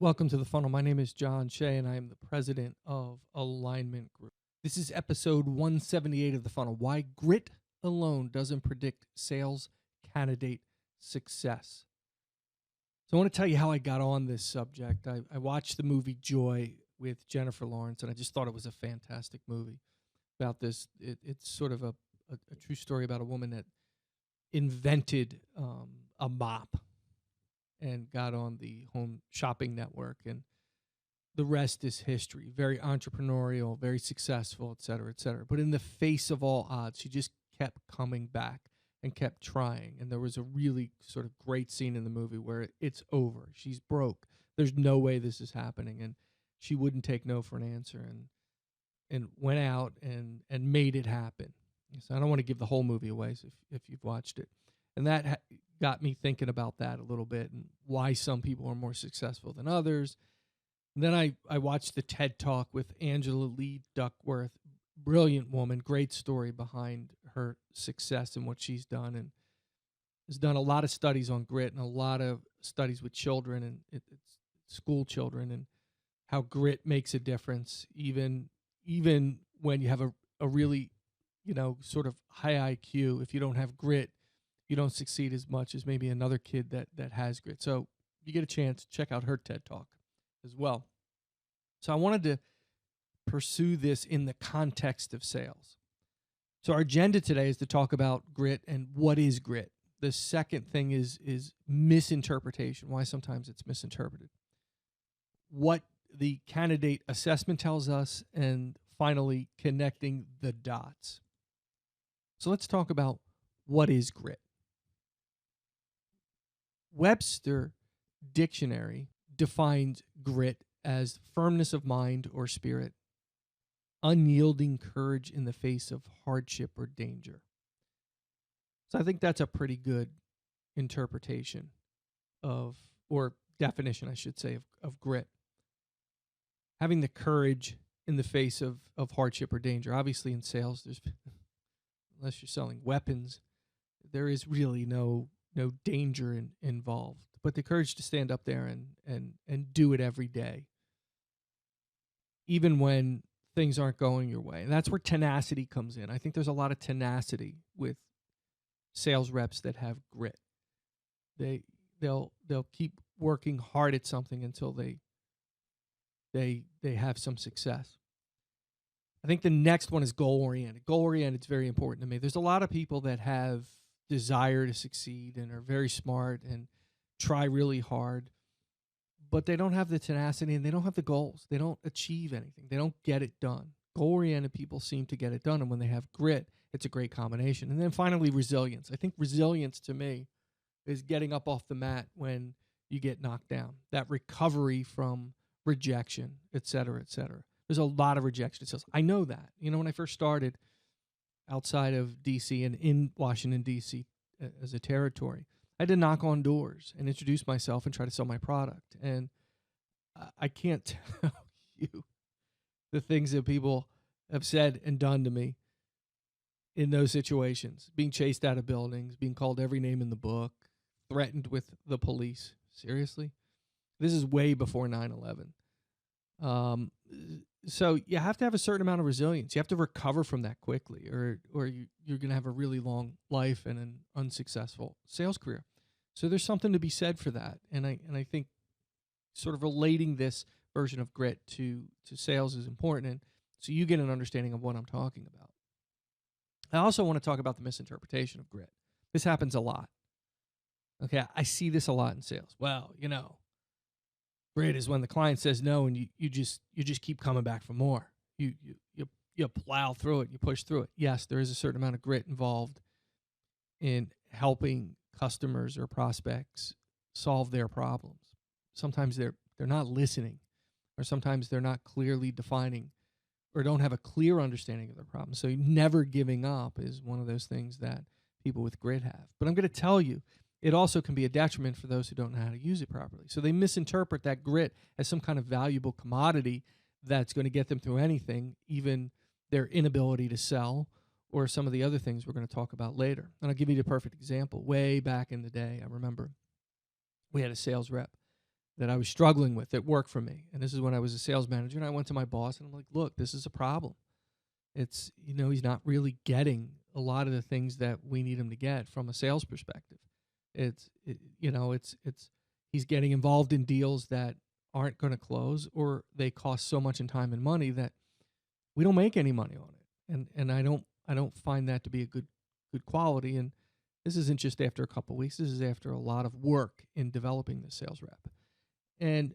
Welcome to the funnel. My name is John Shea, and I am the president of Alignment Group. This is episode 178 of the funnel. Why grit alone doesn't predict sales candidate success. So I want to tell you how I got on this subject. I watched the movie Joy with Jennifer Lawrence, and I just thought it was a fantastic movie about this. It's sort of a true story about a woman that invented a mop and got on the home shopping network, and the rest is history. Very entrepreneurial, very successful, et cetera, et cetera. But in the face of all odds, she just kept coming back and kept trying. And there was a really sort of great scene in the movie where it's over. She's broke. There's no way this is happening. And she wouldn't take no for an answer, and went out and made it happen. So I don't want to give the whole movie away if you've watched it. And that got me thinking about that a little bit and why some people are more successful than others. And then I watched the TED Talk with Angela Lee Duckworth. Brilliant woman, great story behind her success and what she's done, and has done a lot of studies on grit and a lot of studies with children and it's school children, and how grit makes a difference even when you have a really sort of high IQ. If you don't have grit, you don't succeed as much as maybe another kid that has grit. So you get a chance, check out her TED Talk as well. So I wanted to pursue this in the context of sales. So our agenda today is to talk about grit and what is grit. The second thing is misinterpretation, why sometimes it's misinterpreted, what the candidate assessment tells us, and finally connecting the dots. So let's talk about what is grit. Webster Dictionary defines grit as firmness of mind or spirit, unyielding courage in the face of hardship or danger. So I think that's a pretty good interpretation of, or definition, I should say, of grit. Having the courage in the face of hardship or danger. Obviously in sales, there's unless you're selling weapons, there is really no danger involved, but the courage to stand up there and do it every day, even when things aren't going your way. And that's where tenacity comes in. I think there's a lot of tenacity with sales reps that have grit. They'll keep working hard at something until they have some success. I think the next one is goal oriented. Goal oriented is very important to me. There's a lot of people that have desire to succeed and are very smart and try really hard, but they don't have the tenacity and they don't have the goals. They don't achieve anything. They don't get it done. Goal-oriented people seem to get it done, and when they have grit, it's a great combination. And then finally, resilience. I think resilience to me is getting up off the mat when you get knocked down, that recovery from rejection, et cetera, et cetera. There's a lot of rejection sales. I know that. When I first started outside of D.C. and in Washington, D.C. as a territory, I had to knock on doors and introduce myself and try to sell my product. And I can't tell you the things that people have said and done to me in those situations. Being chased out of buildings, being called every name in the book, threatened with the police. Seriously? This is way before 9/11. So you have to have a certain amount of resilience. You have to recover from that quickly, or you're going to have a really long life and an unsuccessful sales career. So there's something to be said for that. And I think sort of relating this version of grit to sales is important, and so you get an understanding of what I'm talking about. I also want to talk about the misinterpretation of grit. This happens a lot. Okay, I see this a lot in sales. Well, grit is when the client says no, and you just keep coming back for more. You plow through it, you push through it. Yes, there is a certain amount of grit involved in helping customers or prospects solve their problems. Sometimes they're not listening, or sometimes they're not clearly defining or don't have a clear understanding of their problem. So never giving up is one of those things that people with grit have. But I'm going to tell you, it also can be a detriment for those who don't know how to use it properly. So they misinterpret that grit as some kind of valuable commodity that's going to get them through anything, even their inability to sell or some of the other things we're going to talk about later. And I'll give you the perfect example. Way back in the day, I remember we had a sales rep that I was struggling with at work for me. And this is when I was a sales manager, and I went to my boss and I'm like, look, this is a problem. It's, he's not really getting a lot of the things that we need him to get from a sales perspective. He's getting involved in deals that aren't going to close, or they cost so much in time and money that we don't make any money on it. And I don't find that to be a good quality. And this isn't just after a couple of weeks. This is after a lot of work in developing the sales rep. And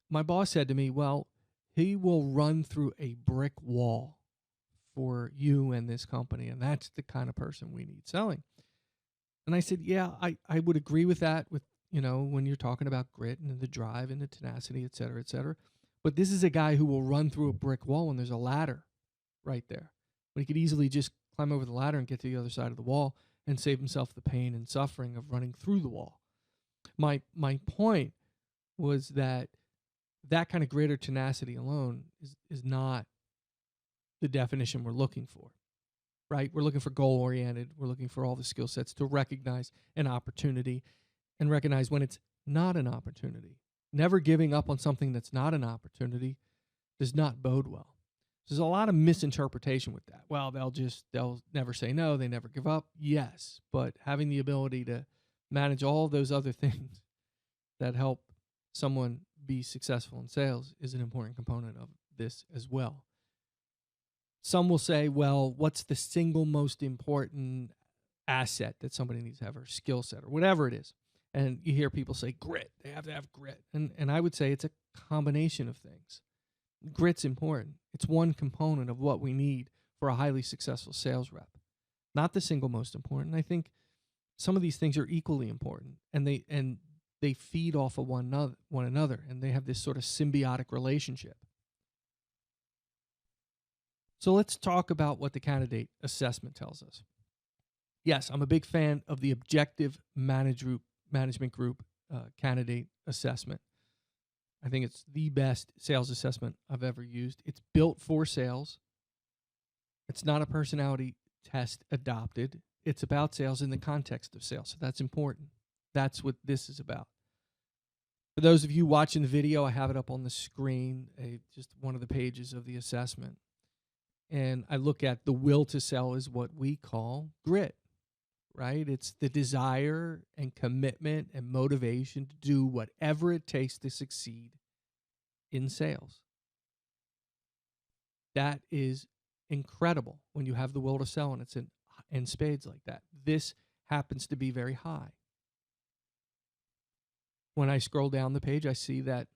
my boss said to me, well, he will run through a brick wall for you and this company, and that's the kind of person we need selling. And I said, yeah, I would agree with that, with when you're talking about grit and the drive and the tenacity, et cetera, et cetera. But this is a guy who will run through a brick wall when there's a ladder right there. But he could easily just climb over the ladder and get to the other side of the wall and save himself the pain and suffering of running through the wall. My point was that kind of grit or tenacity alone is not the definition we're looking for, right? We're looking for goal-oriented. We're looking for all the skill sets to recognize an opportunity and recognize when it's not an opportunity. Never giving up on something that's not an opportunity does not bode well. There's a lot of misinterpretation with that. Well, they'll never say no. They never give up. Yes, but having the ability to manage all those other things that help someone be successful in sales is an important component of this as well. Some will say, well, what's the single most important asset that somebody needs to have, or skill set, or whatever it is? And you hear people say grit. They have to have grit. And I would say it's a combination of things. Grit's important. It's one component of what we need for a highly successful sales rep. Not the single most important. I think some of these things are equally important, and they feed off of one another, and they have this sort of symbiotic relationship. So let's talk about what the candidate assessment tells us. Yes, I'm a big fan of the Objective Management Group candidate assessment. I think it's the best sales assessment I've ever used. It's built for sales. It's not a personality test adopted. It's about sales in the context of sales. So that's important. That's what this is about. For those of you watching the video, I have it up on the screen, just one of the pages of the assessment. And I look at the will to sell is what we call grit, right? It's the desire and commitment and motivation to do whatever it takes to succeed in sales. That is incredible when you have the will to sell and it's in spades like that. This happens to be very high. When I scroll down the page, I see that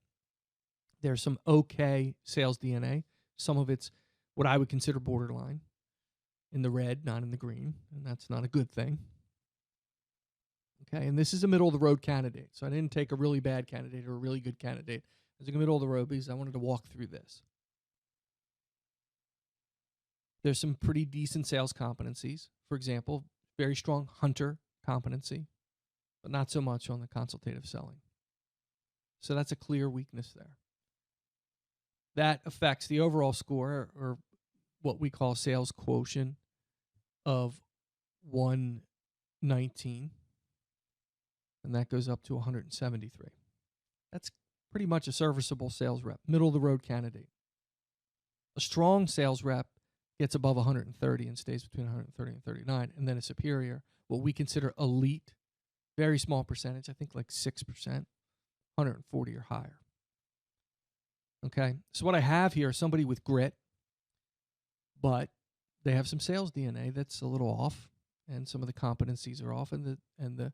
there's some okay sales DNA. Some of it's what I would consider borderline, in the red, not in the green, and that's not a good thing. Okay, and this is a middle-of-the-road candidate, so I didn't take a really bad candidate or a really good candidate. I took a middle-of-the-road because I wanted to walk through this. There's some pretty decent sales competencies. For example, very strong hunter competency, but not so much on the consultative selling. So that's a clear weakness there. That affects the overall score, or what we call sales quotient, of 119. And that goes up to 173. That's pretty much a serviceable sales rep, middle-of-the-road candidate. A strong sales rep gets above 130 and stays between 130 and 39, and then a superior, what we consider elite, very small percentage, I think like 6%, 140 or higher. Okay, so what I have here is somebody with grit, but they have some sales DNA that's a little off, and some of the competencies are off, and the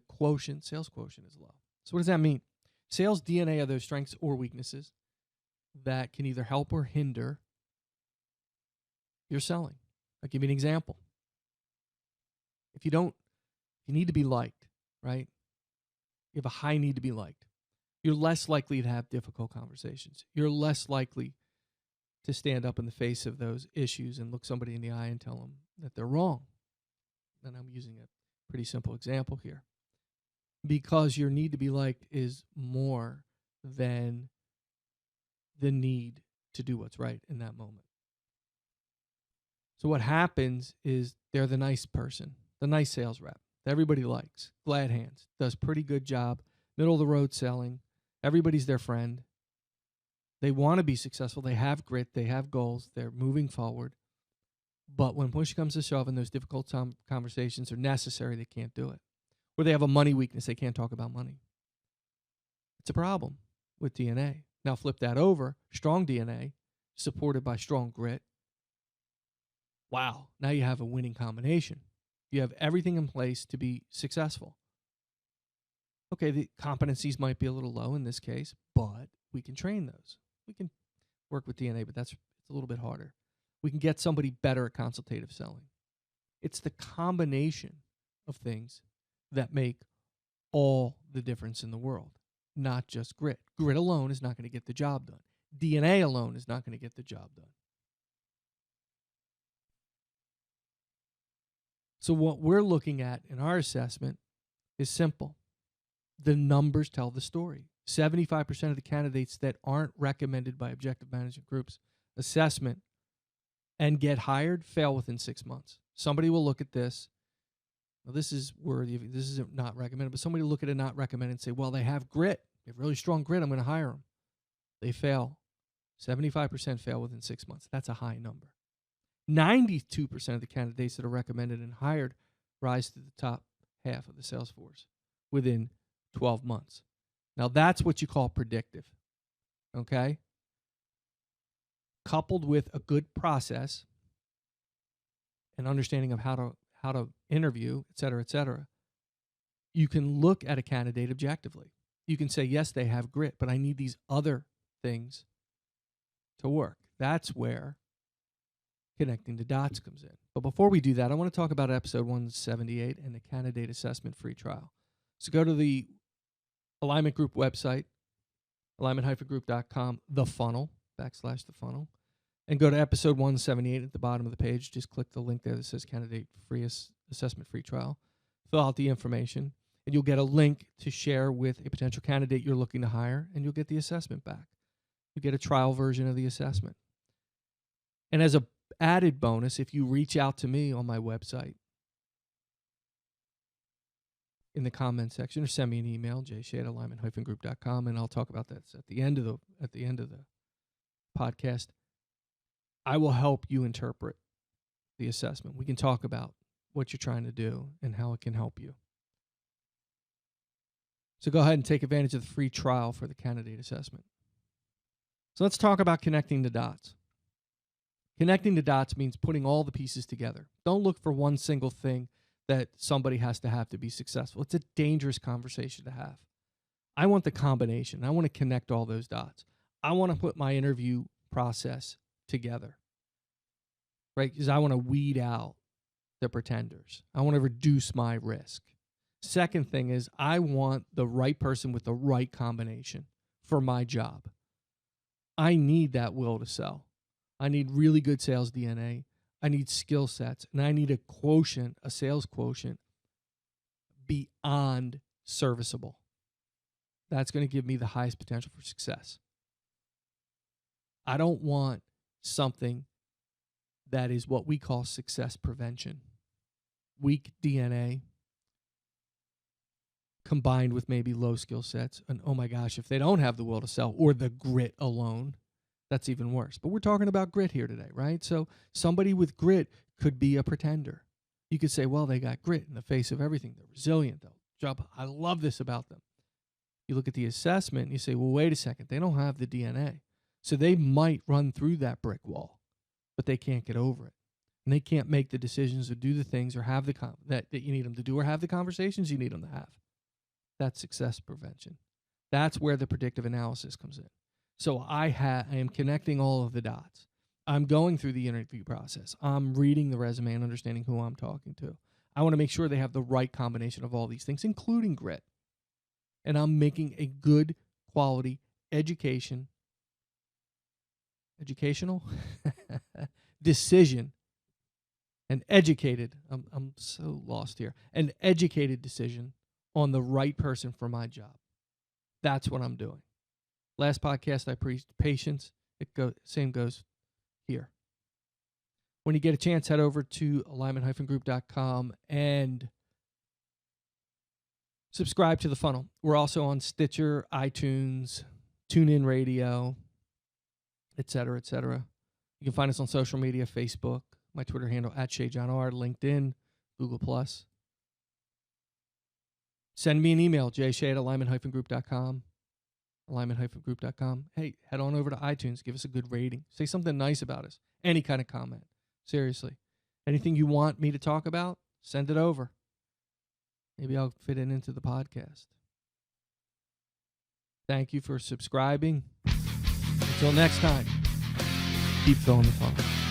quotient, sales quotient, is low. So what does that mean? Sales DNA are those strengths or weaknesses that can either help or hinder your selling. I'll give you an example. If you need to be liked, right? You have a high need to be liked. You're less likely to have difficult conversations. You're less likely to stand up in the face of those issues and look somebody in the eye and tell them that they're wrong. And I'm using a pretty simple example here. Because your need to be liked is more than the need to do what's right in that moment. So what happens is they're the nice person, the nice sales rep that everybody likes. Glad hands, does pretty good job, middle of the road selling, Everybody's their friend. They want to be successful. They have grit. They have goals. They're moving forward. But when push comes to shove and those difficult conversations are necessary, they can't do it. Or they have a money weakness. They can't talk about money. It's a problem with DNA. Now flip that over. Strong DNA supported by strong grit. Wow. Now you have a winning combination. You have everything in place to be successful. Okay, the competencies might be a little low in this case, but we can train those. We can work with DNA, but it's a little bit harder. We can get somebody better at consultative selling. It's the combination of things that make all the difference in the world, not just grit. Grit alone is not going to get the job done. DNA alone is not going to get the job done. So what we're looking at in our assessment is simple. The numbers tell the story. 75% of the candidates that aren't recommended by objective management groups assessment and get hired fail within 6 months. Somebody will look at this. Well, this is worthy of, this is not recommended, but somebody will look at a not recommended and say, well, they have grit. They have really strong grit. I'm going to hire them. They fail. 75% fail within 6 months. That's a high number. 92% of the candidates that are recommended and hired rise to the top half of the sales force within 12 months. Now, that's what you call predictive, okay? Coupled with a good process and understanding of how to interview, et cetera, you can look at a candidate objectively. You can say, yes, they have grit, but I need these other things to work. That's where connecting the dots comes in. But before we do that, I want to talk about episode 178 and the candidate assessment free trial. So go to the Alignment Group website, alignment-group.com, the funnel, / the funnel, and go to episode 178 at the bottom of the page. Just click the link there that says candidate free assessment free trial. Fill out the information, and you'll get a link to share with a potential candidate you're looking to hire, and you'll get the assessment back. You get a trial version of the assessment. And as a added bonus, if you reach out to me on my website in the comment section or send me an email, jshea@alignment-group.com, and I'll talk about that at the end of the podcast. I will help you interpret the assessment. We can talk about what you're trying to do and how it can help you. So go ahead and take advantage of the free trial for the candidate assessment. So let's talk about connecting the dots. Connecting the dots means putting all the pieces together. Don't look for one single thing that somebody has to have to be successful. It's a dangerous conversation to have. I want the combination. I want to connect all those dots. I want to put my interview process together, right? Because I want to weed out the pretenders. I want to reduce my risk. Second thing is I want the right person with the right combination for my job. I need that will to sell. I need really good sales DNA. I need skill sets, and I need a quotient, a sales quotient, beyond serviceable. That's going to give me the highest potential for success. I don't want something that is what we call success prevention. Weak DNA combined with maybe low skill sets. And oh my gosh, if they don't have the will to sell or the grit alone, that's even worse. But we're talking about grit here today, right? So somebody with grit could be a pretender. You could say, well, they got grit in the face of everything. They're resilient. They'll jump. I love this about them. You look at the assessment and you say, well, wait a second. They don't have the DNA. So they might run through that brick wall, but they can't get over it. And they can't make the decisions or do the things or have the that you need them to do or have the conversations you need them to have. That's success prevention. That's where the predictive analysis comes in. So I am connecting all of the dots. I'm going through the interview process. I'm reading the resume and understanding who I'm talking to. I want to make sure they have the right combination of all these things, including grit. And I'm making a good quality educational decision, an educated, I'm so lost here, an educated decision on the right person for my job. That's what I'm doing. Last podcast, I preached patience. Same goes here. When you get a chance, head over to alignment-group.com and subscribe to The Funnel. We're also on Stitcher, iTunes, TuneIn Radio, etc., etc. You can find us on social media, Facebook, my Twitter handle, @ShayJohnR, LinkedIn, Google+. Send me an email, jshay@alignment-group.com, alignment-group.com. Hey, head on over to iTunes. Give us a good rating. Say something nice about us. Any kind of comment. Seriously. Anything you want me to talk about, send it over. Maybe I'll fit it into the podcast. Thank you for subscribing. Until next time, keep filling the funnel.